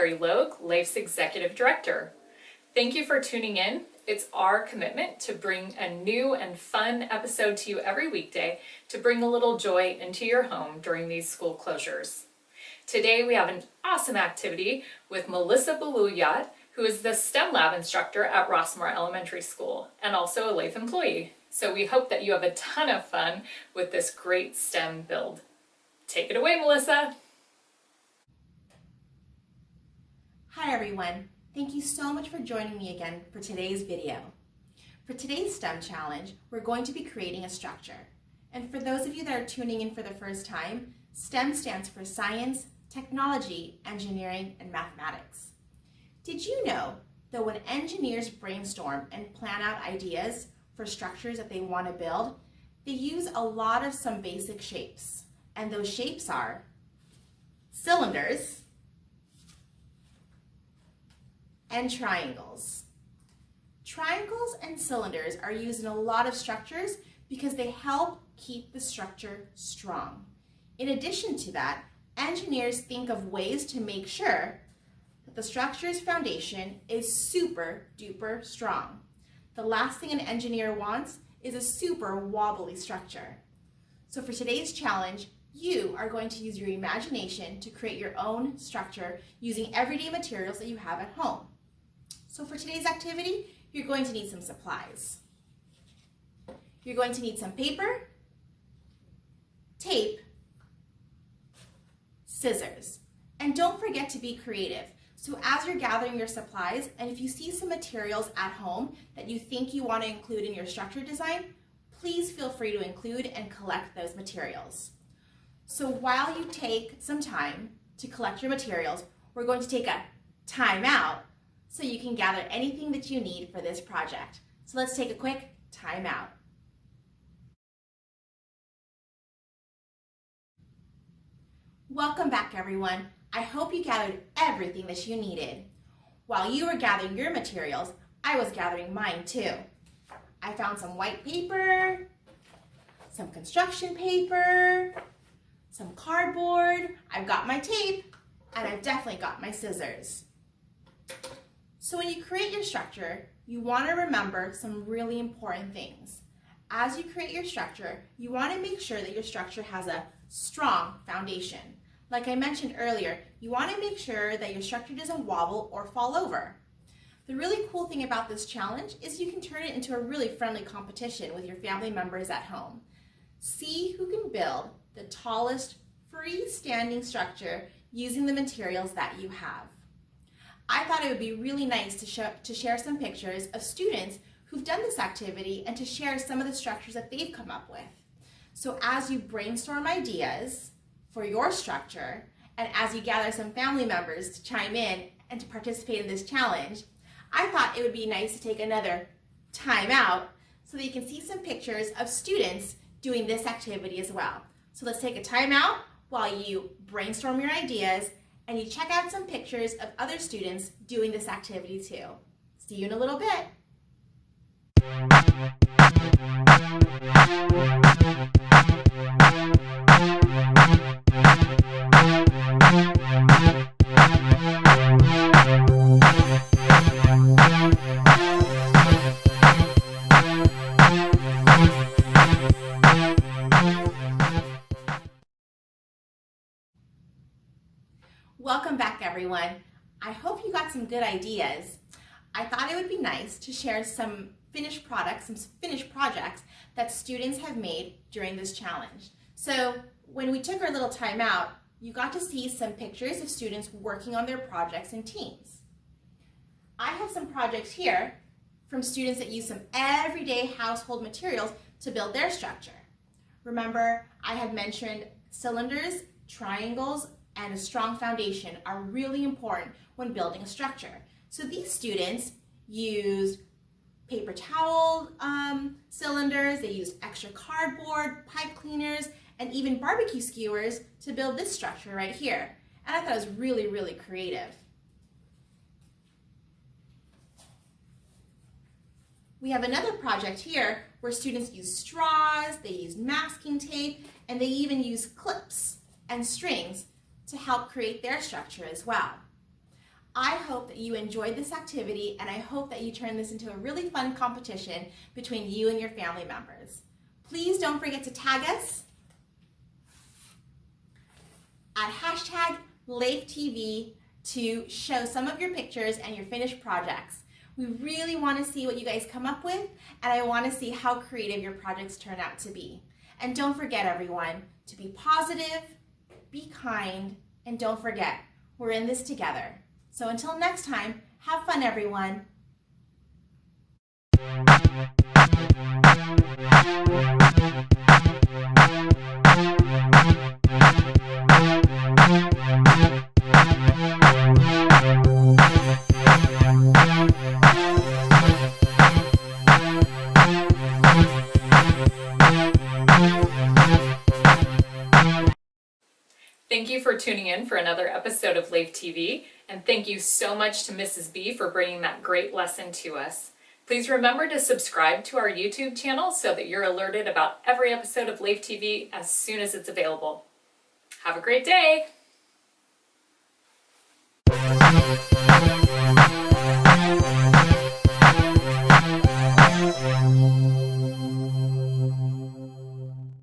Carrie Logue, LAEF's Executive Director. Thank you for tuning in. It's our commitment to bring a new and fun episode to you every weekday to bring a little joy into your home during these school closures. Today we have an awesome activity with Melisa Baluyot, who is the STEM lab instructor at Rossmore Elementary School and also a LAEF employee. So we hope that you have a ton of fun with this great STEM build. Take it away, Melisa. Hi everyone. Thank you so much for joining me again for today's video. For today's STEM challenge, we're going to be creating a structure. And for those of you that are tuning in for the first time, STEM stands for science, technology, engineering, and mathematics. Did you know that when engineers brainstorm and plan out ideas for structures that they want to build, they use a lot of some basic shapes. And those shapes are cylinders and triangles. Triangles and cylinders are used in a lot of structures because they help keep the structure strong. In addition to that, engineers think of ways to make sure that the structure's foundation is super duper strong. The last thing an engineer wants is a super wobbly structure. So for today's challenge, you are going to use your imagination to create your own structure using everyday materials that you have at home. So for today's activity, you're going to need some supplies. You're going to need some paper, tape, scissors, and don't forget to be creative. So as you're gathering your supplies, and if you see some materials at home that you think you want to include in your structure design, please feel free to include and collect those materials. So while you take some time to collect your materials, we're going to take a time out so you can gather anything that you need for this project. So let's take a quick time out. Welcome back, everyone. I hope you gathered everything that you needed. While you were gathering your materials, I was gathering mine too. I found some white paper, some construction paper, some cardboard, I've got my tape, and I've definitely got my scissors. So when you create your structure, you want to remember some really important things. As you create your structure, you want to make sure that your structure has a strong foundation. Like I mentioned earlier, you want to make sure that your structure doesn't wobble or fall over. The really cool thing about this challenge is you can turn it into a really friendly competition with your family members at home. See who can build the tallest freestanding structure using the materials that you have. I thought it would be really nice to share some pictures of students who've done this activity and to share some of the structures that they've come up with. So as you brainstorm ideas for your structure, and as you gather some family members to chime in and to participate in this challenge, I thought it would be nice to take another time out so that you can see some pictures of students doing this activity as well. So let's take a time out while you brainstorm your ideas and you check out some pictures of other students doing this activity too. See you in a little bit. Welcome back, everyone. I hope you got some good ideas. I thought it would be nice to share some finished products, some finished projects that students have made during this challenge. So when we took our little time out, you got to see some pictures of students working on their projects in teams. I have some projects here from students that use some everyday household materials to build their structure. Remember, I had mentioned cylinders, triangles, and a strong foundation are really important when building a structure. So these students used paper towel cylinders, they used extra cardboard, pipe cleaners, and even barbecue skewers to build this structure right here. And I thought it was really, really creative. We have another project here where students use straws, they use masking tape, and they even use clips and strings to help create their structure as well. I hope that you enjoyed this activity, and I hope that you turn this into a really fun competition between you and your family members. Please don't forget to tag us at #LAEFtv to show some of your pictures and your finished projects. We really want to see what you guys come up with, and I want to see how creative your projects turn out to be. And don't forget, everyone, to be positive, be kind, and don't forget, we're in this together. So until next time, have fun, everyone. Thank you for tuning in for another episode of LAEF TV, and thank you so much to Mrs. B for bringing that great lesson to us. Please remember to subscribe to our YouTube channel so that you're alerted about every episode of LAEF TV as soon as it's available. Have a great day!